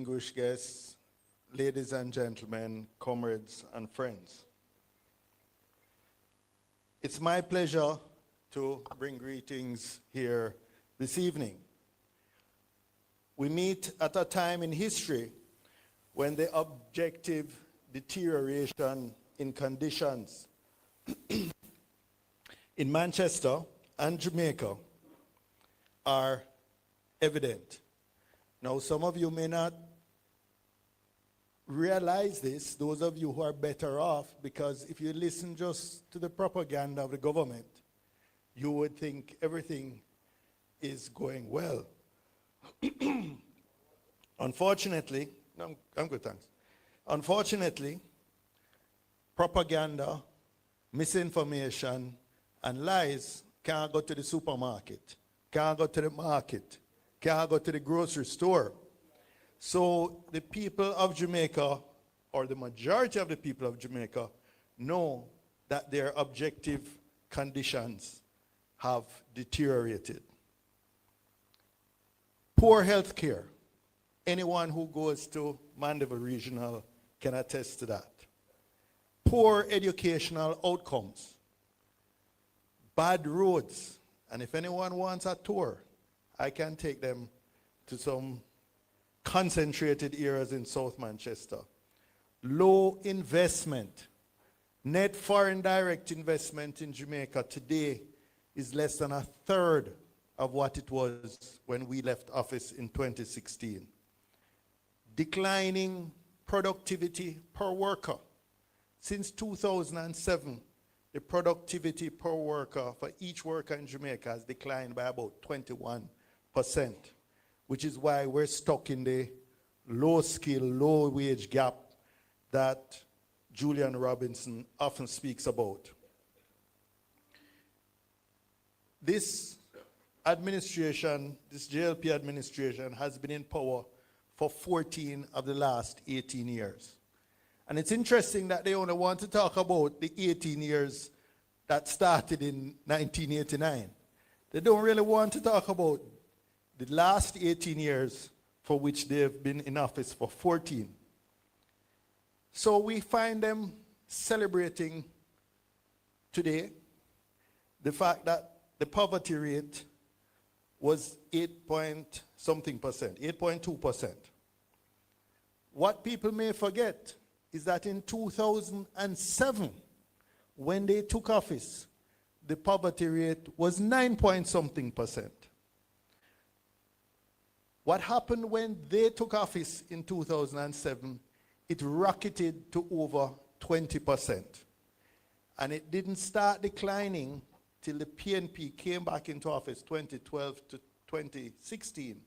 distinguished guests, ladies and gentlemen, comrades and friends. It's my pleasure to bring greetings here this evening. We meet at a time in history when the objective deterioration in conditions in Manchester and Jamaica are evident. Now, some of you may not realize this, those of you who are better off, because if you listen just to the propaganda of the government, you would think everything is going well. Unfortunately, I'm good, thanks. Unfortunately, propaganda, misinformation, and lies can't go to the supermarket, can't go to the market, can't go to the grocery store. So the people of Jamaica, or the majority of the people of Jamaica, know that their objective conditions have deteriorated. Poor health care. Anyone who goes to Mandeville Regional can attest to that. Poor educational outcomes. Bad roads. And if anyone wants a tour, I can take them to some concentrated areas in South Manchester. Low investment. Net foreign direct investment in Jamaica today is less than a third of what it was when we left office in 2016. Declining productivity per worker. Since 2007, the productivity per worker for each worker in Jamaica has declined by about 21%, which is why we're stuck in the low skill, low wage gap that Julian Robinson often speaks about. This administration, this JLP administration, has been in power for 14 of the last 18 years. And it's interesting that they only want to talk about the 18 years that started in 1989. They don't really want to talk about the last 18 years for which they've been in office for 14. So we find them celebrating today the fact that the poverty rate was 8.2%. What people may forget is that in 2007, when they took office, the poverty rate was 9-point-something%. What happened when they took office in 2007, it rocketed to over 20%. And it didn't start declining till the PNP came back into office 2012 to 2016,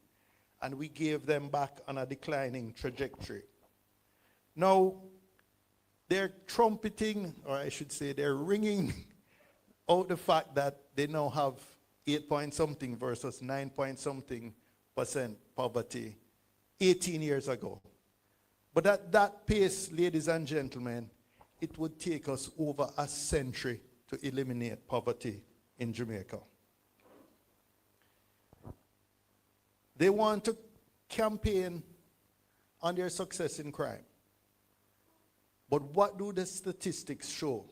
and we gave them back on a declining trajectory. Now, they're trumpeting, or I should say they're ringing out the fact that they now have 8-point-something versus 9-point-something% poverty 18 years ago. But at that pace, ladies and gentlemen, it would take us over a century to eliminate poverty in Jamaica. They want to campaign on their success in crime. But what do the statistics show?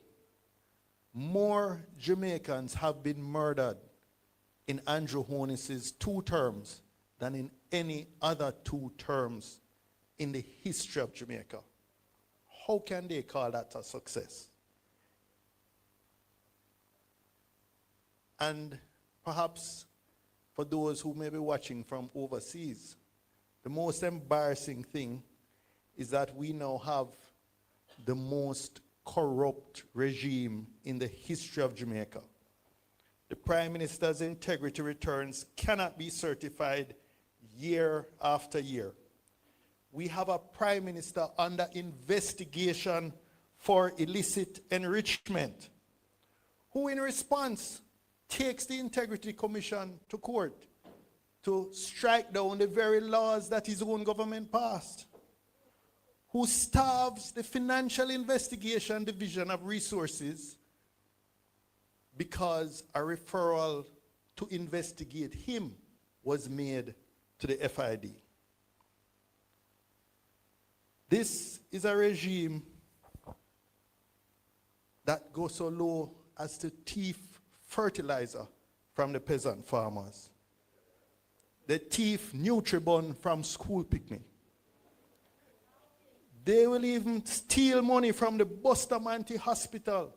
More Jamaicans have been murdered in Andrew Holness's 2 terms than in any other 2 terms in the history of Jamaica. How can they call that a success? And perhaps for those who may be watching from overseas, the most embarrassing thing is that we now have the most corrupt regime in the history of Jamaica. The Prime Minister's integrity returns cannot be certified year after year. We have a Prime Minister under investigation for illicit enrichment, who in response takes the Integrity Commission to court to strike down the very laws that his own government passed, who starves the Financial Investigation Division of resources because a referral to investigate him was made to the FID. This is a regime that goes so low as to thief fertilizer from the peasant farmers. They thief Nutribun from school picnic. They will even steal money from the Bustamante Hospital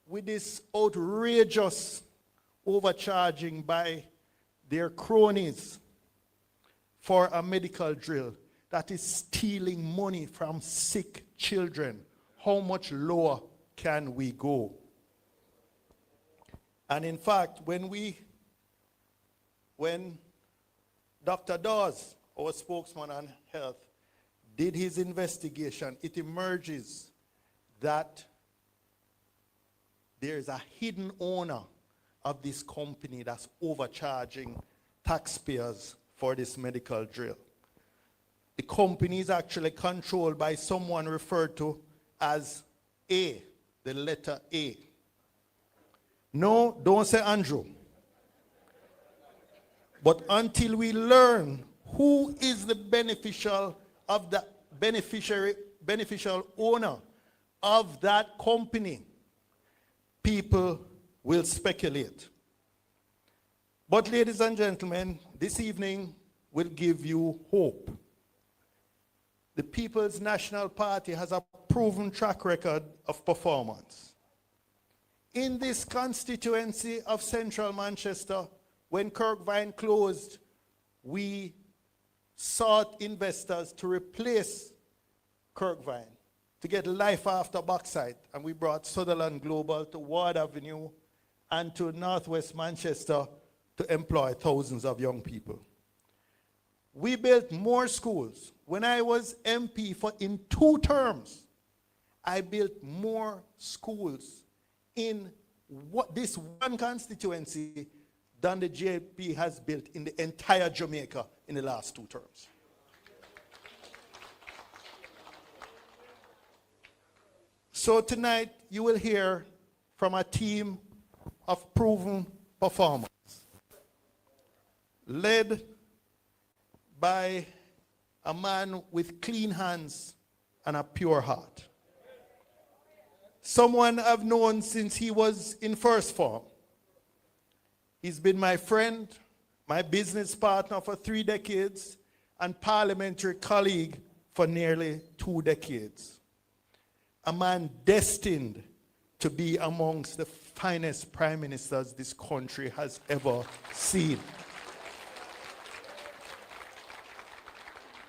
with this outrageous overcharging by their cronies for a medical drill that is stealing money from sick children. How much lower can we go? And in fact, when Dr. Dawes, our spokesman on health, did his investigation, it emerges that there is a hidden owner of this company that's overcharging taxpayers for this medical drill. The company is actually controlled by someone referred to as A, the letter A. No, don't say Andrew. But until we learn who is the beneficial owner of that company, people will speculate. But ladies and gentlemen, this evening will give you hope. The People's National Party has a proven track record of performance. In this constituency of Central Manchester, when Kirkvine closed, we sought investors to replace Kirkvine, to get life after bauxite, and we brought Sutherland Global to Ward Avenue and to Northwest Manchester to employ thousands of young people. We built more schools. When I was MP in 2 terms, I built more schools in this one constituency than the JP has built in the entire Jamaica in the last 2 terms. So tonight you will hear from a team of proven performers, led by a man with clean hands and a pure heart. Someone I've known since he was in first form. He's been my friend, my business partner for 3 decades, and parliamentary colleague for nearly 2 decades. A man destined to be amongst the finest prime ministers this country has ever seen.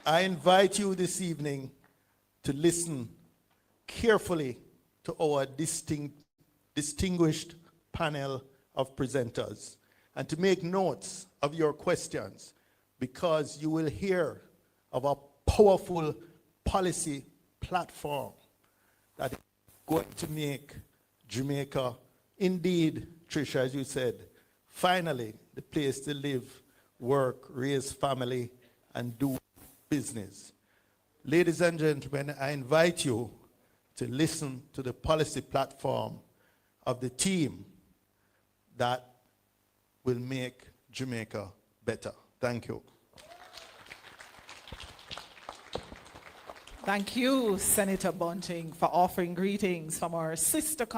I invite you this evening to listen carefully to our distinguished panel of presenters and to make notes of your questions, because you will hear of a powerful policy platform that is going to make Jamaica, indeed, Tricia, as you said, finally the place to live, work, raise family, and do business. Ladies and gentlemen, I invite you to listen to the policy platform of the team that will make Jamaica better. Thank you. Thank you, Senator Bunting, for offering greetings from our sister country.